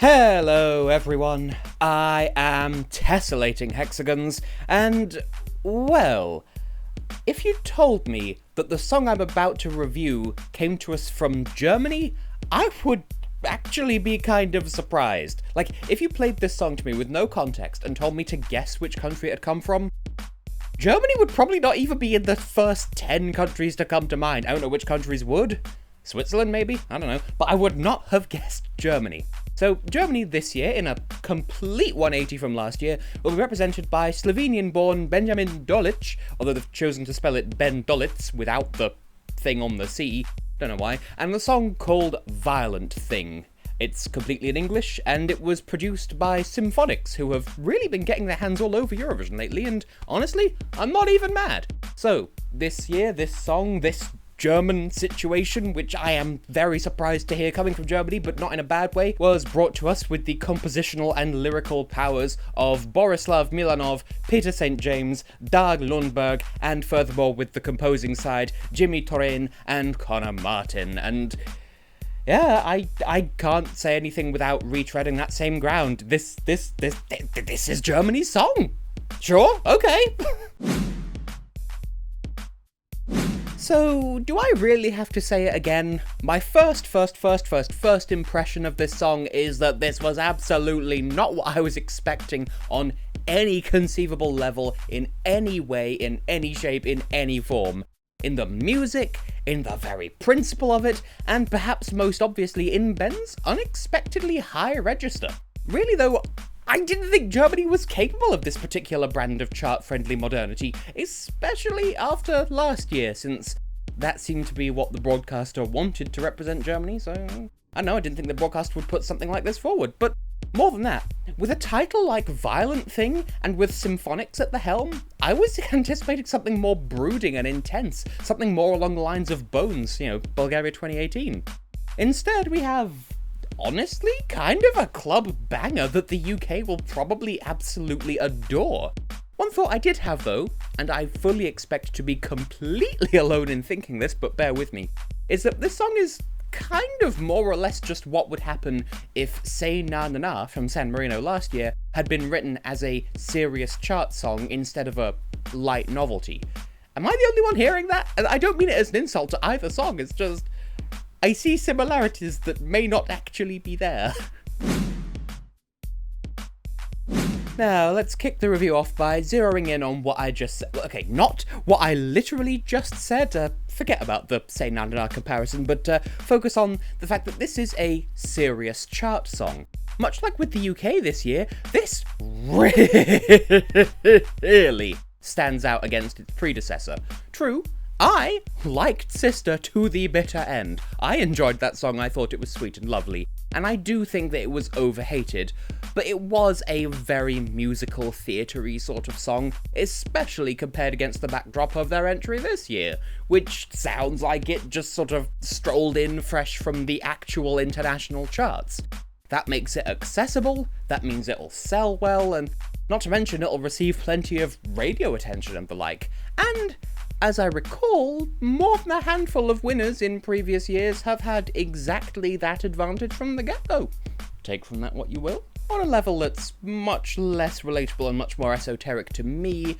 Hello everyone, I am Tessellating Hexagons, and, well, if you told me that the song I'm about to review came to us from Germany, I would actually be kind of surprised. Like, if you played this song to me with no context and told me to guess which country it had come from, Germany would probably not even be in the first 10 countries to come to mind. I don't know which countries would. Switzerland, maybe? I don't know. But I would not have guessed Germany. So, Germany this year, in a complete 180 from last year, will be represented by Slovenian-born Benjamin Dolić, although they've chosen to spell it Ben Dolic without the thing on the C, don't know why, and the song called Violent Thing. It's completely in English, and it was produced by Symphonics, who have really been getting their hands all over Eurovision lately, and honestly, I'm not even mad. So, this year, this song, this German situation, which I am very surprised to hear coming from Germany, but not in a bad way, was brought to us with the compositional and lyrical powers of Borislav Milanov, Peter St. James, Dag Lundberg, and furthermore with the composing side, Jimmy Torren and Connor Martin. And yeah, I can't say anything without retreading that same ground. This is Germany's song. Sure, okay. So, do I really have to say it again? My first impression of this song is that this was absolutely not what I was expecting on any conceivable level, in any way, in any shape, in any form. In the music, in the very principle of it, and perhaps most obviously in Ben's unexpectedly high register. Really though, I didn't think Germany was capable of this particular brand of chart-friendly modernity, especially after last year, since that seemed to be what the broadcaster wanted to represent Germany, so I don't know, I didn't think the broadcaster would put something like this forward. But more than that, with a title like Violent Thing, and with Symphonics at the helm, I was anticipating something more brooding and intense, something more along the lines of Bones, Bulgaria 2018. Instead, we have, honestly, kind of a club banger that the UK will probably absolutely adore. One thought I did have though, and I fully expect to be completely alone in thinking this, but bear with me, is that this song is kind of more or less just what would happen if Say Na Na Na from San Marino last year had been written as a serious chart song instead of a light novelty. Am I the only one hearing that? And I don't mean it as an insult to either song, it's just I see similarities that may not actually be there. Now, let's kick the review off by zeroing in on what I just said. Okay, not what I literally just said. Forget about the Say Na Na Na comparison, but focus on the fact that this is a serious chart song. Much like with the UK this year, this really stands out against its predecessor. True, I liked Sister to the bitter end. I enjoyed that song, I thought it was sweet and lovely, and I do think that it was overhated, but it was a very musical, theatre-y sort of song, especially compared against the backdrop of their entry this year, which sounds like it just sort of strolled in fresh from the actual international charts. That makes it accessible, that means it'll sell well, and not to mention it'll receive plenty of radio attention and the like, and as I recall, more than a handful of winners in previous years have had exactly that advantage from the get-go. Take from that what you will. On a level that's much less relatable and much more esoteric to me,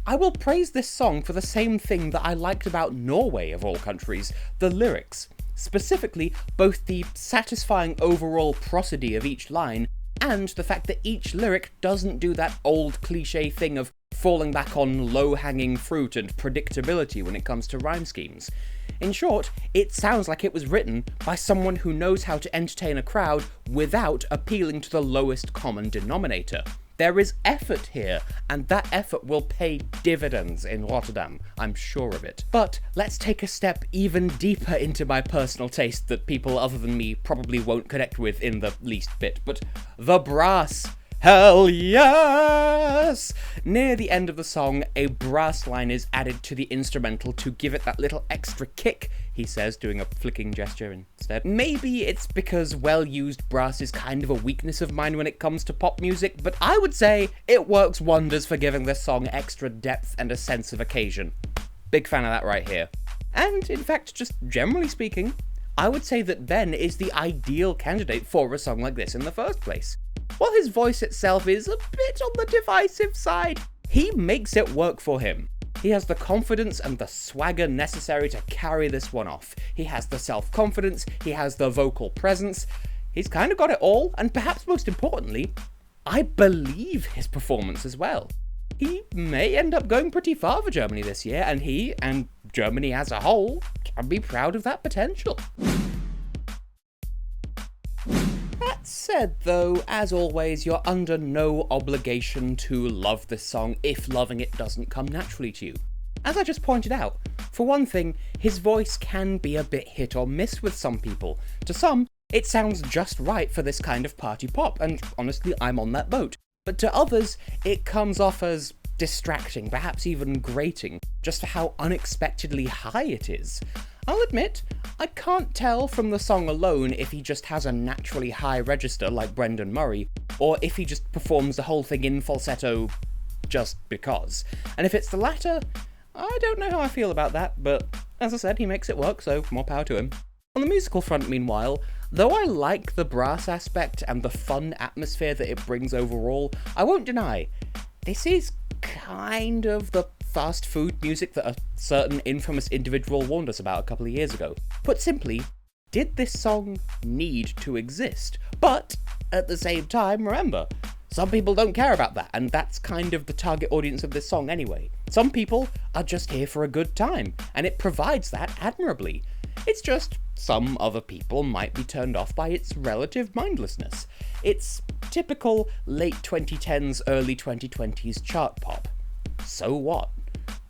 I will praise this song for the same thing that I liked about Norway of all countries, the lyrics. Specifically, both the satisfying overall prosody of each line, and the fact that each lyric doesn't do that old cliche thing of falling back on low-hanging fruit and predictability when it comes to rhyme schemes. In short, it sounds like it was written by someone who knows how to entertain a crowd without appealing to the lowest common denominator. There is effort here, and that effort will pay dividends in Rotterdam, I'm sure of it. But let's take a step even deeper into my personal taste that people other than me probably won't connect with in the least bit, but the brass. Hell yes! Near the end of the song, a brass line is added to the instrumental to give it that little extra kick, he says, doing a flicking gesture instead. Maybe it's because well-used brass is kind of a weakness of mine when it comes to pop music, but I would say it works wonders for giving this song extra depth and a sense of occasion. Big fan of that right here. And, in fact, just generally speaking, I would say that Ben is the ideal candidate for a song like this in the first place. While his voice itself is a bit on the divisive side, he makes it work for him. He has the confidence and the swagger necessary to carry this one off. He has the self-confidence, he has the vocal presence. He's kind of got it all, and perhaps most importantly, I believe his performance as well. He may end up going pretty far for Germany this year, and he, and Germany as a whole, can be proud of that potential. That said though, as always, you're under no obligation to love this song if loving it doesn't come naturally to you. As I just pointed out, for one thing, his voice can be a bit hit or miss with some people. To some, it sounds just right for this kind of party pop, and honestly, I'm on that boat. But to others, it comes off as distracting, perhaps even grating, just for how unexpectedly high it is. I'll admit, I can't tell from the song alone if he just has a naturally high register like Brendan Murray, or if he just performs the whole thing in falsetto just because. And if it's the latter, I don't know how I feel about that, but as I said, he makes it work, so more power to him. On the musical front, meanwhile, though I like the brass aspect and the fun atmosphere that it brings overall, I won't deny, this is kind of the fast food music that a certain infamous individual warned us about a couple of years ago. Put simply, did this song need to exist? But, at the same time, remember, some people don't care about that, and that's kind of the target audience of this song anyway. Some people are just here for a good time, and it provides that admirably. It's just some other people might be turned off by its relative mindlessness. It's typical late 2010s, early 2020s chart pop. So what?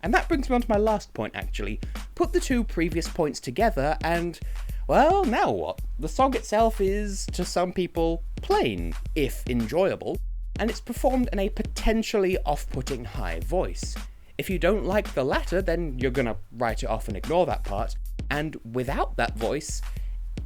And that brings me on to my last point, actually. Put the two previous points together and, well, now what? The song itself is, to some people, plain, if enjoyable, and it's performed in a potentially off-putting high voice. If you don't like the latter, then you're gonna write it off and ignore that part, and without that voice,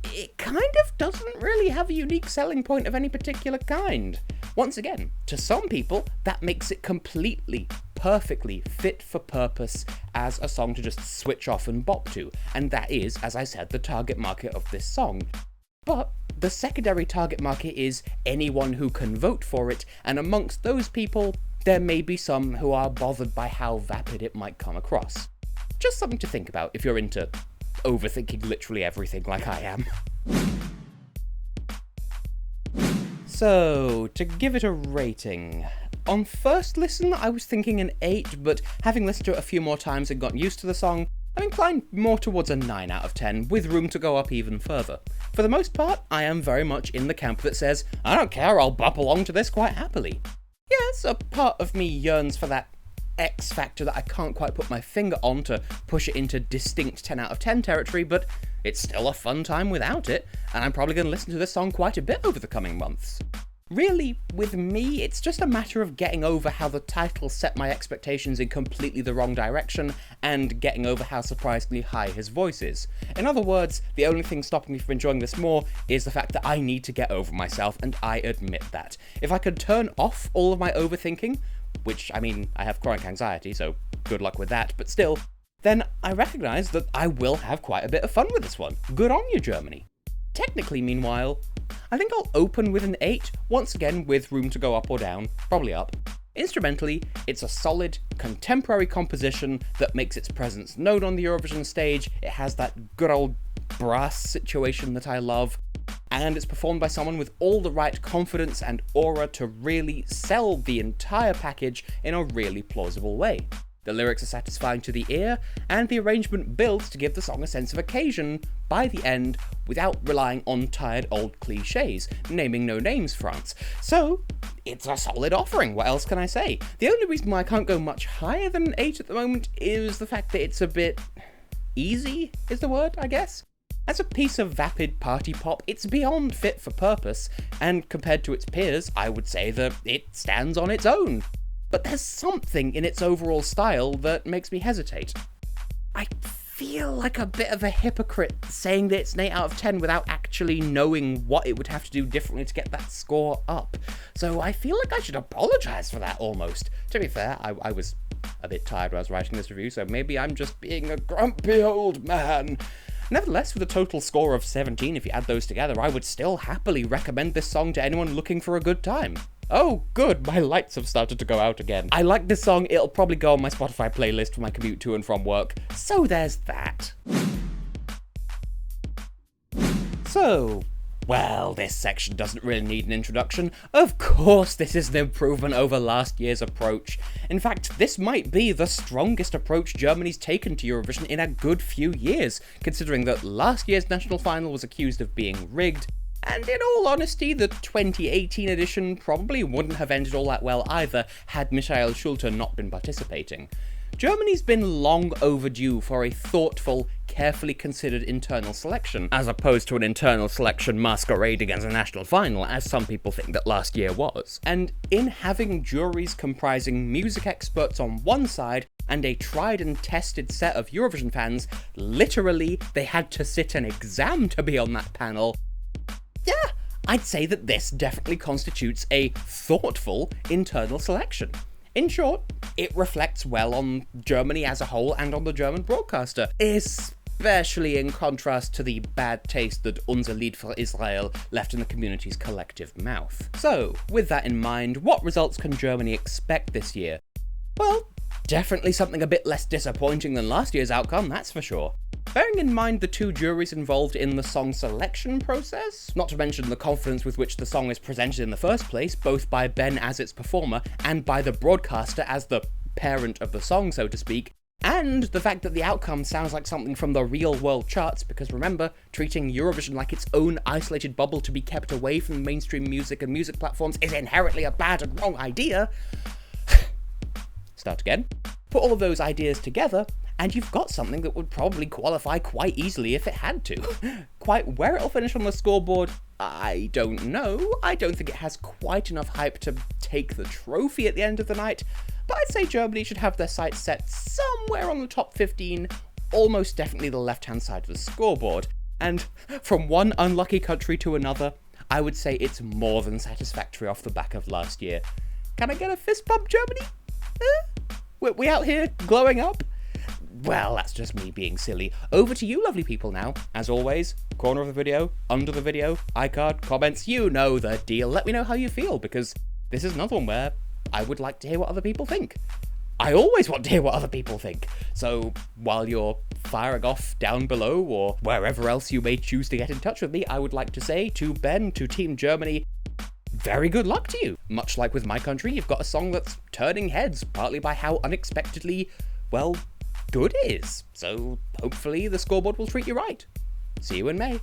it kind of doesn't really have a unique selling point of any particular kind. Once again, to some people, that makes it completely, perfectly fit for purpose as a song to just switch off and bop to, and that is, as I said, the target market of this song. But the secondary target market is anyone who can vote for it, and amongst those people, there may be some who are bothered by how vapid it might come across. Just something to think about if you're into overthinking literally everything like I am. So, to give it a rating, on first listen I was thinking an 8, but having listened to it a few more times and gotten used to the song, I'm inclined more towards a 9 out of 10, with room to go up even further. For the most part, I am very much in the camp that says, I don't care, I'll bop along to this quite happily. Yes, a part of me yearns for that X factor that I can't quite put my finger on to push it into distinct 10 out of 10 territory, but it's still a fun time without it, and I'm probably going to listen to this song quite a bit over the coming months. Really, with me, it's just a matter of getting over how the title set my expectations in completely the wrong direction, and getting over how surprisingly high his voice is. In other words, the only thing stopping me from enjoying this more is the fact that I need to get over myself, and I admit that. If I could turn off all of my overthinking, which, I mean, I have chronic anxiety, so good luck with that, but still, then I recognise that I will have quite a bit of fun with this one. Good on you, Germany. Technically, meanwhile, I think I'll open with an 8, once again with room to go up or down, probably up. Instrumentally, it's a solid, contemporary composition that makes its presence known on the Eurovision stage. It has that good old brass situation that I love, and it's performed by someone with all the right confidence and aura to really sell the entire package in a really plausible way. The lyrics are satisfying to the ear, and the arrangement builds to give the song a sense of occasion by the end without relying on tired old cliches, naming no names, France. So, it's a solid offering, what else can I say? The only reason why I can't go much higher than an 8 at the moment is the fact that it's a bit easy, is the word, I guess? As a piece of vapid party pop, it's beyond fit for purpose, and compared to its peers, I would say that it stands on its own. But there's something in its overall style that makes me hesitate. I feel like a bit of a hypocrite saying that it's an 8 out of 10 without actually knowing what it would have to do differently to get that score up. So I feel like I should apologise for that almost. To be fair, I was a bit tired when I was writing this review, so maybe I'm just being a grumpy old man. Nevertheless, with a total score of 17, if you add those together, I would still happily recommend this song to anyone looking for a good time. Oh, good, my lights have started to go out again. I like this song, it'll probably go on my Spotify playlist for my commute to and from work, so there's that. So, well, this section doesn't really need an introduction. Of course this is an improvement over last year's approach. In fact, this might be the strongest approach Germany's taken to Eurovision in a good few years, considering that last year's national final was accused of being rigged, and in all honesty, the 2018 edition probably wouldn't have ended all that well either had Michael Schulte not been participating. Germany's been long overdue for a thoughtful, carefully considered internal selection, as opposed to an internal selection masquerading as a national final, as some people think that last year was. And in having juries comprising music experts on one side and a tried and tested set of Eurovision fans, literally they had to sit an exam to be on that panel, yeah, I'd say that this definitely constitutes a thoughtful internal selection. In short, it reflects well on Germany as a whole and on the German broadcaster, especially in contrast to the bad taste that Unser Lied für Israel left in the community's collective mouth. So, with that in mind, what results can Germany expect this year? Well, definitely something a bit less disappointing than last year's outcome, that's for sure. Bearing in mind the two juries involved in the song selection process, not to mention the confidence with which the song is presented in the first place, both by Ben as its performer and by the broadcaster as the parent of the song, so to speak, and the fact that the outcome sounds like something from the real world charts, because remember, treating Eurovision like its own isolated bubble to be kept away from mainstream music and music platforms is inherently a bad and wrong idea. Start again. Put all of those ideas together, and you've got something that would probably qualify quite easily if it had to. Quite where it'll finish on the scoreboard, I don't know. I don't think it has quite enough hype to take the trophy at the end of the night, but I'd say Germany should have their sights set somewhere on the top 15, almost definitely the left-hand side of the scoreboard. And from one unlucky country to another, I would say it's more than satisfactory off the back of last year. Can I get a fist bump, Germany? We out here glowing up? Well, that's just me being silly. Over to you lovely people now. As always, corner of the video, under the video, iCard, comments, you know the deal. Let me know how you feel, because this is another one where I would like to hear what other people think. I always want to hear what other people think. So while you're firing off down below or wherever else you may choose to get in touch with me, I would like to say to Ben, to Team Germany, very good luck to you. Much like with my country, you've got a song that's turning heads, partly by how unexpectedly, well, good it is. So hopefully the scoreboard will treat you right. See you in May.